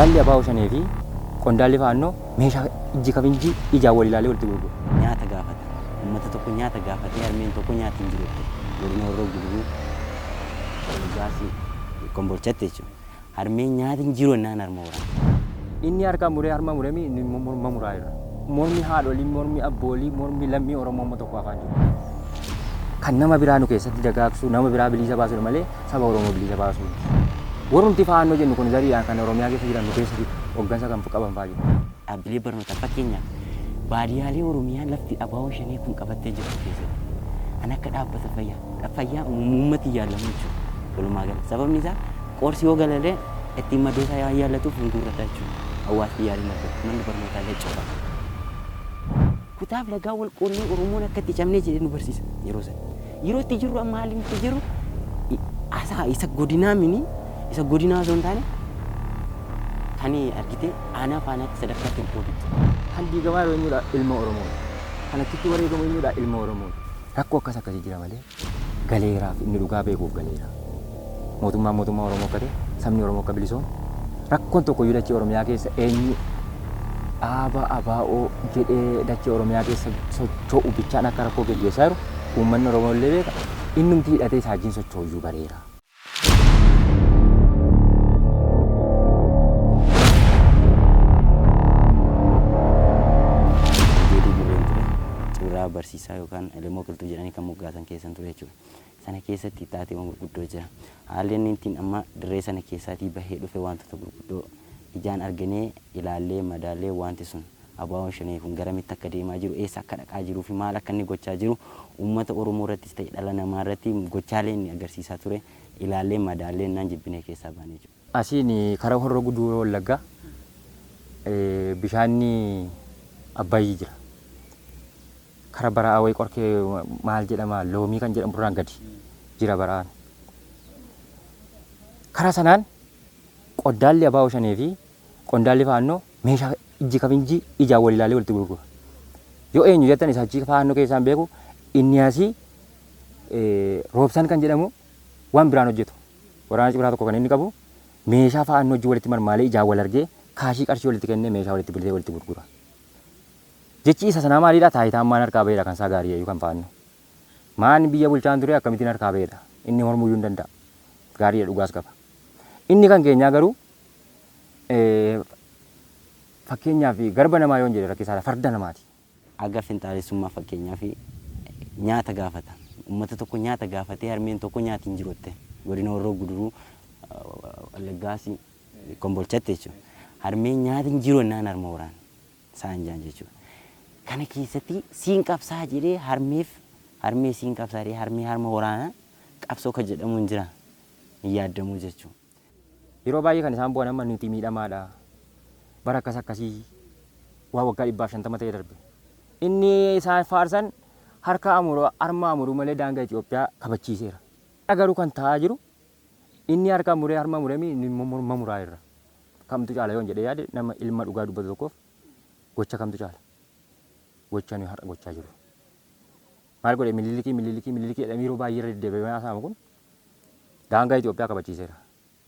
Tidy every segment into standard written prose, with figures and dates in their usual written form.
qondaalli abaa'oo shanii fi qondaalli faannoo meeshaa ijji kabinji ijaa wal ilaalee walitti gurguru. Nyaata gaafata. Uummata tokko nyaata gaafatee harmeen tokko nyaata hin jirutti godina Horroo Guduruu gaasii kombolchatti jechuudha. Harmeen nyaata hin jiru ennaan harma waraana. Inni harkaan muree harma muree inni morma muraa jira. Mormi haadholii, mormi abboolii, mormi lammii Oromoo tokko afaan jiru. Kan nama biraa nu keessatti dagaagsu, nama biraa bilisa baasudha malee saba Oromoo bilisa baasuu. Warrumti faannoo jennu kun zariidhaan kan Oromiyaa keessa jiran nu keessatti hooggansa kan qaban fa'aa jiru. Dhaabbilee barnootaa fakkeenyaaf baadiyaalee Oromiyaa lafti abaa'oo shanii kun qabattee jirtu keessatti an akka dhaabbata fayyaa uummati yaalamu jechuudha. Walumaa gala sababni isaa qorsi yoo galalee ittiin maddoo isaa yaallatuuf hin guurrata jechuudha. Hawaasni yaaliin argatu manni barnootaa illee coofa. Kutaaf lagaa wal qoonnee Oromoon akka itti cabnee jedhee nu barsiisa yeroo sana. Yeroo itti jirru amma haalli itti jiru isa godinaa mini isa godinaa osoo hin taane kan argite aanaa faanaatti sadarkaatti hin qooditti. Kan diigamaa yeroo eenyudha ilma Oromooti. Kan achitti wareegamu eenyudha ilma Oromooti. Rakkoo akkasii jira malee galeeraaf inni dhugaa beekuuf galeera. Mootummaa Oromoo akka ta'e sabni Oromoo akka bilisoon rakkoon tokko iyyuu dachee Oromiyaa keessa eenyu dhaaba abaa'oo jedhee dachee Oromiyaa keessa socho'u bichaan akka rakkoo gaggeessaa jiru uummanni Oromoo illee beeka. Innumti hidhatee isaajiin socho'u iyyuu bareera. Barsiisaa yookaan ilmoo qilxuu jedhanii kan moggaasan keessan ture jechuudha. Sana keessatti taateewwan gurguddoo jira. Haalli inni ittiin amma dirree sana keessaatii bahee dhufe wantoota gurguddoo ijaan arginee ilaallee madaallee wanti sun abaa'oon shanii kun garamitti akka deemaa jiru eessa akka dhaqaa jiruu fi maal akka inni gochaa jiru uummata Oromoo irrattis ta'e dhala namaa irratti gochaalee inni agarsiisaa ture ilaallee madaallee naan jibbinee keessaa baanee jiru. Asiin karaa Horroo Guduruu Wallaggaa bishaanni Abbayyii jira. Karaa baraa wayii qorkee maal jedhama loomii kan jedhamu duraan gadi jira baraan. Karaa sanaan qondaalli abaa'oo shanii fi qondaalli faannoo meeshaa ijji kabinji ijaa wal ilaalee walitti gurgura. Yoo eenyu jettan isa achi faannoo keessaan beeku inni asii roobsaan kan jedhamu waan biraan hojjetu. Waraana cibiraa tokko kan inni qabu meeshaa faannoo hojii walitti marmaalee ijaa wal argee kaashii qarshii walitti kennee meeshaa walitti bilisee walitti gurgura. Jechi isa sanaa maalidha? Taayitaan maan harkaa baheedha kan isaa gaarii yookaan faannoo. Maan biyya bulchaan ture akkamittiin harkaa baheedha? Inni mormuu iyyuu hin danda'a. Gaarii dhugaas qaba. Inni kan keenyaa garuu fakkeenyaaf garba namaa yoo jedhe rakkisaadha farda namaati. Aga finxaalessummaa fakkeenyaaf nyaata gaafata. Uummata tokko nyaata gaafatee harmeen tokko nyaati hin jirutte godina Horroo Guduruu Wallaggaasii kombolchatti jechuudha. Harmeen nyaata hin jiru ennaan harma waraana isaan jaan jechuudha. Kana keessatti siin qabsaa jedhee harmee siin qabsaa jedhee harma waraanaa qabsoo kan jedhamu hin jira hin yaadamu jechuudha. Yeroo baay'ee kan isaan bu'an amma nuti miidhamaadha. Bara akkasii waa waggaa 150 ta'ee darbe. Inni isaan faarsan harka harma amuruu malee daangaa Itoophiyaa kabachiiseera. Garuu kan ta'aa jiru inni harka muree harma muree inni morma muraa irra. Kamtu caala yoo jedhee yaade nama ilma dhugaa dubbatu tokkoof gocha kamtu caala. Gocha nuyi har'a gochaa jiru. Maal godhe mililikii jedhamee yeroo baay'ee irra deddeebi'ee haasa'amu kun daangaa Itoophiyaa kabachiiseera.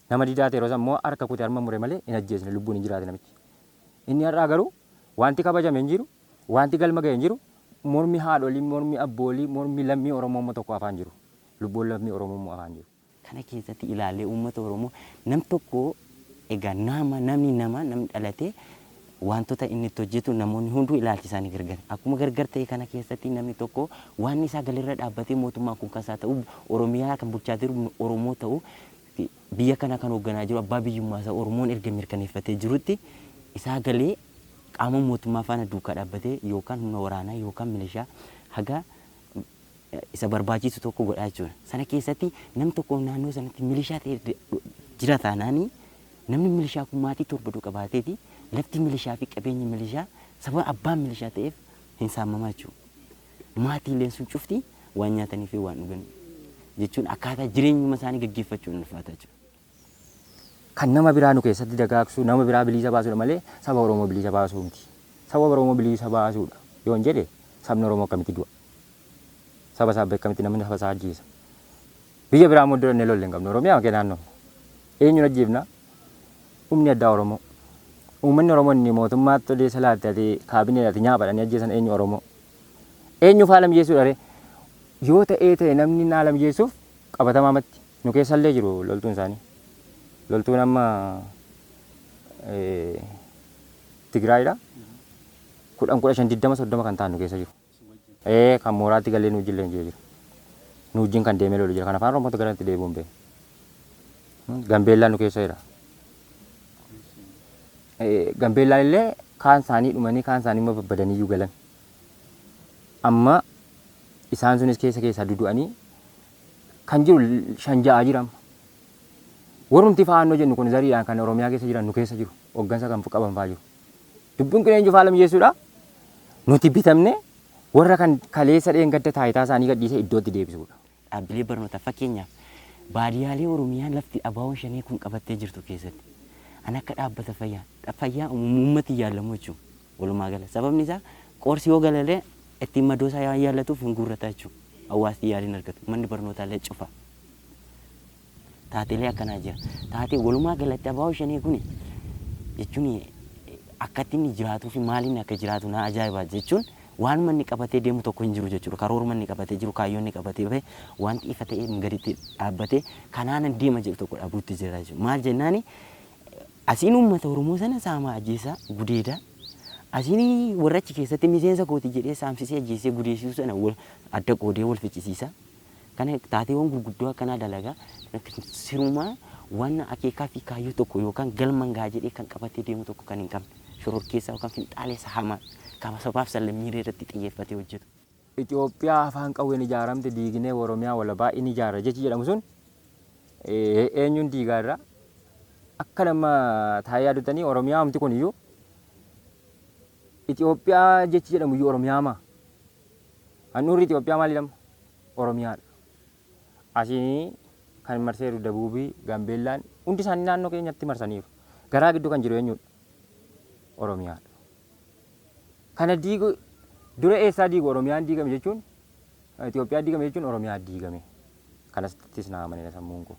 Nama didaate yeroo immoo harka kutee harma muree malee hin ajjeesne lubbuun hin jiraate namichi. Inni har'aa garuu wanti kabajame hin jiru, wanti galma ga'e hin jiru, mormi haadholii, mormi abboolii, mormi lammii Oromoo tokko afaan jiru. Lubbuun lammii Oromoo afaan jiru. Kana keessatti ilaallee uummata Oromoo nam tokko egaa namni dhalatee wantoota inni itti hojjetu namoonni hunduu ilaalchi isaanii gargar. Akkuma gargar ta'e kana keessatti namni tokko waan isaa galirra dhaabbatee mootummaa kun kasaa ta'u Oromiyaa kan bulchaa jiru Oromoo ta'u biyya kana kan hoogganaa jiru abbaa biyyummaa isaa Oromoon erga mirkaneeffatee jirutti isaa galee qaama mootummaa faana duukaa dhaabbatee yookaan humna waraanaa yookaan milishaa haga isa barbaachisu tokko godhaa jechuudha. Sana keessatti nam tokko naannoo sanatti milishaa ta'e jira taanaanii namni milishaa kun maatii torba qabaateeti lafti milishaa fi qabeenyi milishaa sababa abbaan milishaa ta'eef hin saamamaa jechuudha. Maatiileen sun cufti waan nyaatanii fi waan dhugan jechuun akkaataa jireenyuma isaanii gaggeeffachuun ulfaata jechuudha. Kan nama biraa nu keessatti dagaagsu nama biraa bilisa baasuudha malee saba Oromoo bilisa baasuu miti. Saba Oromoo bilisa baasuudha yoo hin jedhe sabni Oromoo akkamitti du'a? Saba isaa beekamitti namni saba isaa ajjeesa. Biyya biraa immoo durannee lolle hin qabnu. Oromiyaa kee naannoo eenyuun ajjeefna? Humni addaa Oromoo Uummanni Oromoo inni mootummaatti odeessa laatte ati kaabineedhaati nyaaphaadhaan ajjeesan eenyu Oromoo? Eenyu faala mijeessuudha ree? Yoo ta'e namni naala mijeessuuf qabatamaamatti nu keessallee jiru loltuun isaanii. Loltuun amma Tigraayidha. 10,15,30 kan ta'an nu keessa jiru. Kan mooraatti galee nu wajjin leenjii jiru. Nu wajjin kan deemee lolu jira. Kan afaan Oromootti garanti deebi'uun beeku. Gambeellaan nu keessa jira. Gambeellaan illee kaan isaanii dhumanii kaan isaanii immoo babbadanii iyyuu galan. Amma isaan sunis keessa dudu'anii kan jiru 5-6 jira amma. Warrumti faannoo jennu kun zariidhaan kan Oromiyaa keessa jiran nu keessa jiru. Hoggansa kan qaban fa'aa jiru. Dubbiin kun eenyu faala mijeessuudha? Nuti bitamne warra kan kaleessa dheengadda taayitaa isaanii gadhiisee iddootti deebisuudha. Dhaabbilee barnootaa fakkeenyaaf baadiyaalee Oromiyaa lafti abaawoon shanii kun qabattee jirtu keessatti an akka dhaabbata fayyaa uummati yaallamu jechuudha walumaa gala. Sababni isaa qoorsi yoo galalee ittiin madoo isaa yaallatuuf hin guurrata jechuudha. Hawaasni yaaliin argatu. Manni barnootaallee cufa. Taateelee akkanaa jira. Taatee walumaa galatti abaawoo shanii kun jechuun akka ittiin jiraatuu fi maaliin akka jiraatu na ajaa'ibaa jechuun waan manni qabatee deemu tokko hin jiru jechuudha. Karoora manni qabatee jiru kaayyoonni qabatee bahe wanti ifa ta'ee gaditti dhaabbatee kanaan deema jedhu tokko dhaabuutti jira jechuudha. Maal jennaani asiin uummata Oromoo sana saamaa ajjeesaa gudeedaa asiin warra achi keessatti miseensa kooti jedhee saamsisee ajjeesee gudeessisuu sana adda qoodee wal ficcisiisa. Kana taateewwan gurguddoo akkanaa dalagaa sirumaa waan akeekaa fi kaayyoo tokko yookaan galman gaa jedhee kan qabatee deemu tokko kan hin qabne shororkeessaa yookaan finxaaleessa hamaa kama sabaaf sallammii irratti xiyyeeffatee hojjetu. Itoophiyaa afaan qawween ijaaramte diignee Oromiyaa walabaa inni ijaara jechi jedhamu sun eenyuun diigaa irraa akka nama taa'ee yaadatanii Oromiyaa amti kun iyyuu Itoophiyaa jechi jedhamu iyyuu Oromiyaa maa? Handhuurri Itoophiyaa maali jedhama? Oromiyaadha. Asiin kan marseeru Dabuubii, Gambeellaan hundi isaanii naannoo keenyatti marsaniiru. Garaa gidduu kan jiru eenyudha? Oromiyaadha. Kana diigu dura eessaa diigu Oromiyaan diigame jechuun Itoophiyaa diigame jechuun Oromiyaa diigame. Kanasittis naa amanee sammuun koo.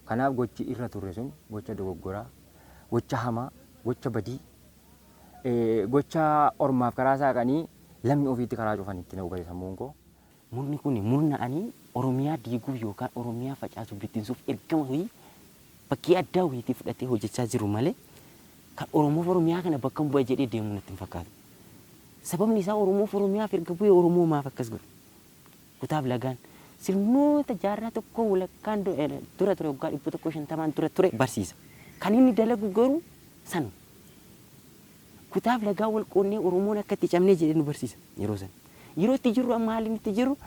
Kanaaf gochi irra turre sun gocha dogoggoraa, gocha hamaa, gocha badii, gocha ormaaf karaa saaqanii lammi ofiitti karaa cufanitti na hubate sammuun koo. Murni kun murna ani Oromiyaa diiguuf yookaan Oromiyaa facaasuuf bittinsuuf ergama wayii bakkee addaa wayiitii fudhatee hojjechaa jiru malee kan Oromoof Oromiyaa kana bakka bu'a jedhee deemu natti hin fakkaatu. Sababni isaa Oromoof Oromiyaaf erga bu'ee Oromoo maaf akkas godhu? Kutaaf lagaan sirnoota jaarraa tokko walakkaan dura ture waggaa 150 dura ture barsiisa. Kan inni dalagu garuu sana. Kutaaf lagaa wal qoonnee Oromoon akka itti cabnee jedhee nu barsiisa yeroo sana. Yeroo itti jirru amma haalli itti jirru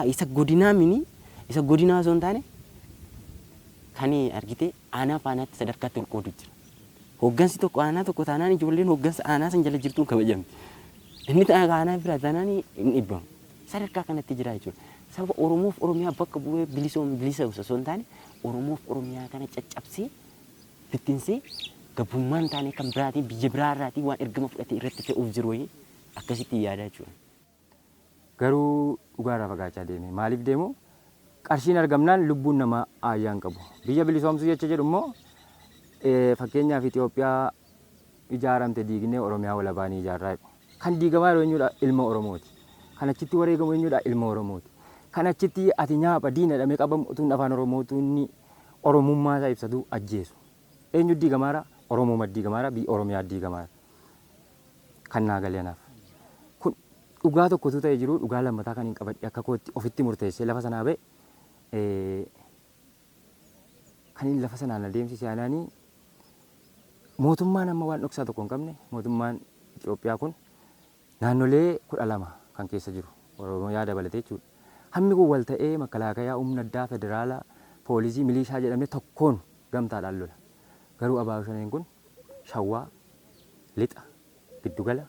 isa godinaa mini isa godinaa osoo hin taane kan argite aanaa faanaatti sadarkaatti ol qoodu jira. Hoggansi tokko aanaa tokko taanaan ijoolleen hoggansa aanaa san jala jirtuun kabajamti. Inni aanaa biraa taanaan hin dhibbamu. Sadarkaa kanatti jira jechuudha. Sababa Oromoof Oromiyaa bakka bu'ee bilisa osoo hin taane Oromoof Oromiyaa kana caccabsee bittinsee gabbummaan taane kan biraatiin biyya biraarraatiin waan ergama fudhatee irratti fe'uuf jiru wayii akkasitti yaada jechuudha. Garuu dhugaarraa fagaachaa deeme. Maaliif deemu? Qarshiin argamnaan lubbuun namaa aayyaan qabu. Biyya bilisoomsuu jecha jedhu immoo fakkeenyaaf Itoophiyaa ijaaramte diignee Oromiyaa walabaanii ijaarraa kan diigamaa jiru eenyudha? Ilma Oromooti. Kan achitti wareegamu eenyudha? Ilma Oromooti. Kan achitti ati nyaapha diina dhamee qabamu utuun afaan Oromootuun Oromummaa isaa ibsatu ajjeesu. Eenyu diigamaara? Oromoo diigamaara, biyya Oromiyaa diigamaara. Kan naa galeenaaf. Kun dhugaa tokkotu ta'ee jiru dhugaa lammataa kan hin qabadhe akka kootti ofitti murteessee lafa sanaa ba'e kan inni lafa sanaan adeemsise anaanii mootummaan amma waan dhoksaa tokko hin qabne mootummaan Itoophiyaa kun naannolee 12 kan keessa jiru Oromiyaa dabalatee jechuudha. Hammi kun wal ta'ee makalaakayaa humna addaa federaalaa poolisii milishaa jedhamee tokkoon gamtaadhaan lola. Garuu abaaboo shaniin kun shawwaa lixa giddugala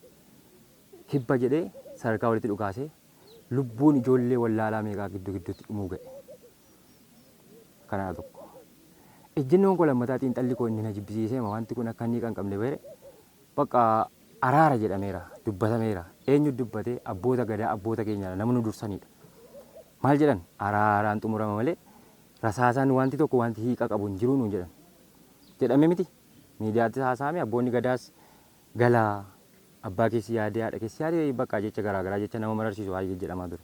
kibba jedhee sadarkaa walitti dhukaasee lubbuun ijoollee wallaalaa meeqaa gidduutti dhumuu ga'e. Kanaa tokko. Ejjennoon koo lammataa xiinxalli koo inni na jibbisiisee wanti kun akka inni kan qabne bare bakka araara jedhameera dubbatameera. Eenyu dubbatee abboota gadaa abboota keenyaa namni dursanidha. Maal jedhan araaraan xumurama malee rasaasaan wanti tokko wanti hiika qabu hin jiru nuun jedhan. Jedhame miti miidiyaatti haasa'ame abboonni gadaas galaa abbaa keessi yaadee haadha keessi yaadee bakka jecha garaagaraa jecha nama mararsiisu baay'ee jedhamaa ture.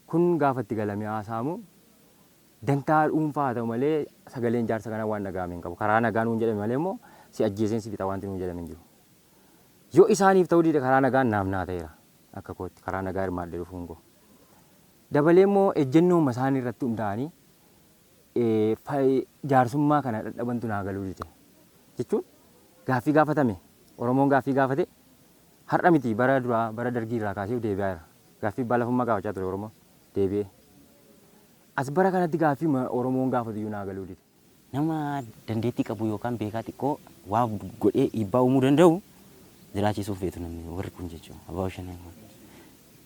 Kun gaafatti galamee haasa'amu dantaa dhuunfaa haa ta'u malee sagaleen jaarsa kanaa waan dhaga'ame hin qabu. Karaa nagaa nuun jedhame malee immoo si ajjeeseen si fixa wanti nuun jedhame hin jiru. Yoo isaaniif ta'uu diide karaa nagaan naaf naa ta'eera akka kootti karaa nagaa hirmaadhee dhufuun koo. Dabalee immoo ejjennooma isaanii irratti hundaa'anii jaarsummaa kana dadhabantu naa galuu dide jechuun gaaffii gaafatame Oromoon gaaffii gaafate har'a miti bara duraa bara dargii irraa kaasee deebi'aa jira. Gaaffii balafummaa gaafachaa ture Oromoon deebi'ee. As bara kanatti gaaffii Oromoon gaafatu iyyuu naa galuu dide. Nama dandeettii qabu yookaan beekaa xiqqoo waa godhee dhiibbaa uumuu danda'u jiraachisuuf feetu namni warri kun jechuudha. Abbaa Shanan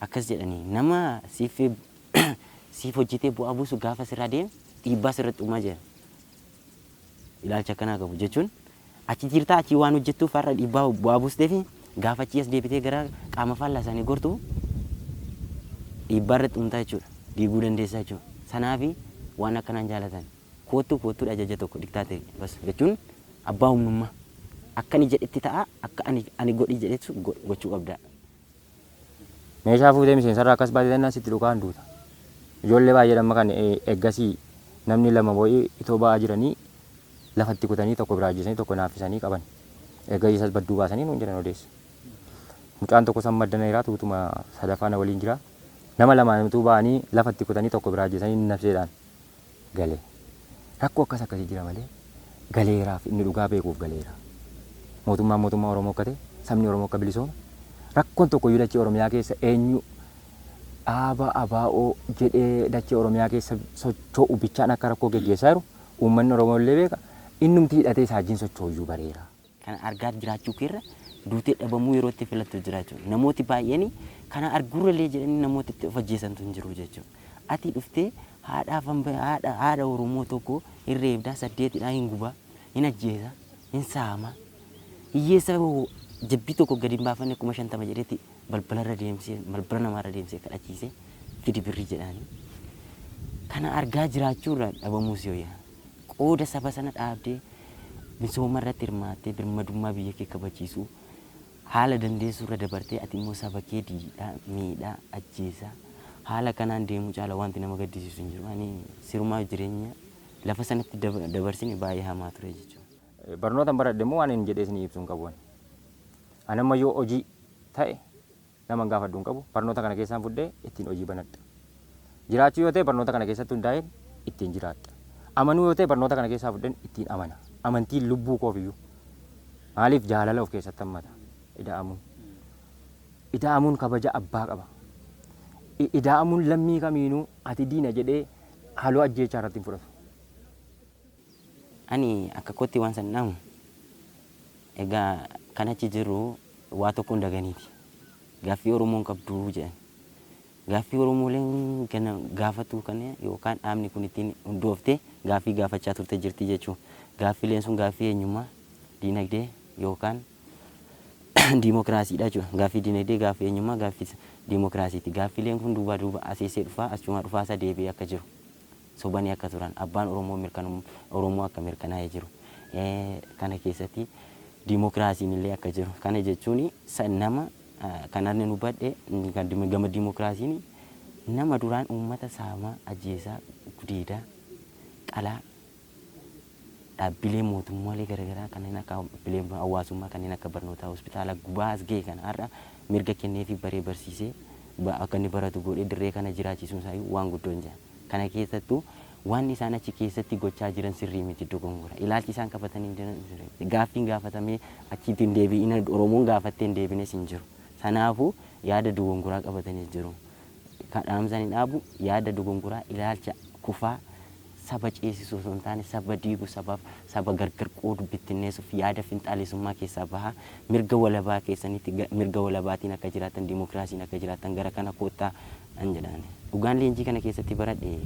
akkas jedhanii nama siif hojjetee bu'aa buusu gaafa sirraa deemu dhiibbaa sirratti uumaa jira. Ilaalcha akkanaa qabu jechuun achi jirtaa achi waan hojjettuuf har'a dhiibbaa bu'aa buustee fi gaafa achi as deebitee gara qaama faallaa isaanii gortu dhiibbaa irratti uumtaa jechuudha. Diiguu dandeessaa jechuudha. Sanaafi waan akkanaan jaalatan koottuudha ajaja tokko diktaatee bas jechuun abbaa humnummaa akka ani jedhetti ta'a akka ani godhi jedhetu gochuu qabda. Meeshaa fuutee miseensarraa akkas baatee sitti dhukaan duuta. Ijoollee baay'eedhaan kan eeggasii namni lama bo'ii itoo ba'aa jiranii lafatti kutanii tokko biraa ajjeesanii tokko naaffisanii qaban. Eeggasii isas badduu baasanii nuun jedhan odeessa. Mucaan tokko san maddana jira tuutuma sadaffaa na waliin jira. Nama lamaanitu ba'anii lafatti kutanii tokko biraa ajjeesanii nafseedhaan galee. Rakkoo akkasii jira malee galeeraaf inni dhugaa beekuuf galeera. Mootummaa Oromoo akka ta'e sabni Oromoo akka bilisoome rakkoon tokko iyyuu dachee Oromiyaa keessa eenyu dhaaba abaa'oo jedhee dachee Oromiyaa keessa socho'u bichaan akka rakkoo geggeessaa jiru uummanni Oromoo illee beeka innumti hidhatee isaajiin socho'u iyyuu bareera. Kana argaa jiraachuu keerra duutee dhabamuu yeroo itti filattu jiraachuu namooti baay'een kana arguurralee jedhanii namoota itti of ajjeesantu hin jiru jechuudha. Ati dhuftee haadha Oromoo tokko hin reebdaa saddeetidhaa hin gubaa hin ajjeesa hin saama hiyyeessa jabbii tokko gadi hin baafanne 50 jedhetti balbala namaarra deemsee kadhachiisee fidi birrii jedhaanii. Kana argaa jiraachuurra dhabamuus yoo yaa qooda saba sana dhaabdee misooma irratti hirmaattee birmadummaa biyya kee kabachiisuu haala dandeessuurra dabartee ati immoo saba kee diidhaa miidhaa ajjeesaa haala kanaan deemuu caala wanti nama gaddisiisu hin jiru. Ani sirumaa jireenya lafa sanatti dabarsine baay'ee hamaa ture jechuudha. Barnootaan baradhe immoo waan hin jedhee isin ibsuu hin qabu. Ani amma yoo hojii ta'e nama gaafadhu hin qabu. Barnoota kana keessaan fuudhee ittiin hojii banadha. Jiraachuu yoo ta'e barnoota kana keessatti hundaa'een ittiin jiraadha. Amanuu yoo ta'e barnoota kana keessaa fuudheen ittiin amana. Amantiin lubbuu koof iyyuu. Maaliif jaalala of keessatti hammata? Ida'amuun. Ida'amuun kabaja abbaa qaba. Ida'amuun lammii kamiinuu ati diina jedhee haaloo ajjeechaa irratti hin fudhatu. Ani akka kootti waan san dhaamu egaa kan achi jiru waa tokko hin daganiiti. Gaaffii Oromoon qabdu jedhan. Gaaffii Oromooleen kana gaafatu kana yookaan dhaabni kun ittiin hundooftee gaaffii gaafachaa turte jirti jechuudha. Gaaffiileen sun gaaffii eenyummaa, diinagdee yookaan diimokiraasiidha jechuudha. Gaaffii diinagdee, gaaffii eenyummaa, gaaffii diimokiraasiiti. Gaaffiileen kun duuba asiisee dhufaa achuma dhufaasaa deebi'ee akka jiru. Sobanii akka turan abbaan Oromoo akka mirkanaa'ee jiru. Kana keessatti diimokiraasiin illee akka jiru. Kana jechuun nama kanaan nu badhe gama diimokiraasiin nama duraan uummata saamaa ajjeesaa gudeedaa qalaa dhaabbilee mootummaalee garaagaraa kanneen akka dhaabbilee hawaasummaa kanneen akka barnootaa hospitaala gubaa as ga'e kana har'a mirga kennee fi baree barsiisee akka inni baratu godhee dirree kana jiraachisuun isaa waan guddoo hin jiran. Kana keessattuu waan isaan achi keessatti gochaa jiran sirrii miti dogongora. Ilaalchi isaan qabatanii jiran gaaffiin gaafatamee achiitiin deebi'ina Oromoon gaafattee hin deebines hin jiru. Sanaafuu yaada dogongoraa qabatanii jiru. Kadhaamsaan hin dhaabu yaada dogongoraa ilaalcha kufaa saba ceesisuu osoo hin taane saba diiguu saba gargar qoodu bittinneessuuf yaada finxaaleessummaa keessaa bahaa mirga walabaa keessanitti mirga walabaatiin akka jiraatan diimokiraasiin akka jiraatan gara kana koottaa an jedhaan. Dhugaan leenjii kana keessatti baradhe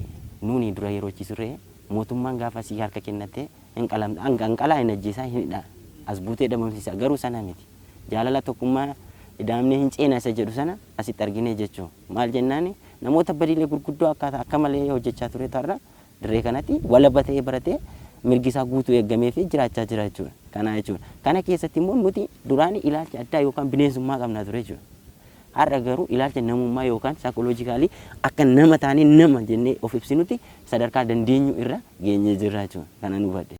nuuni dura yeroo chiisurree mootummaan gaafa si harka kennate hanqalaa hin ajjeesaa hin hidhaa as buutee dhabamsiisa garuu sana miti. Jaalala tokkummaa ida'amnee hin ceena isa jedhu sana asitti argine jechuun maal jennaani namoota badiilee gurguddoo akka malee hojjechaa ture tarra dirree kanatti walaba ta'ee baratee mirgi isaa guutuu eeggamee fi jiraachaa jira jechuudha. Kana jechuudha. Kana keessatti immoo nuti duraanii ilaalcha addaa yookaan bineensummaa qabna ture jechuudha. Har'a garuu ilaalcha namummaa yookaan saayikooloojikaalii akka nama taanee nama jennee of ibsinutti sadarkaa dandeenyu irra geenyee jirra jechuudha. Kana nu hubadhe.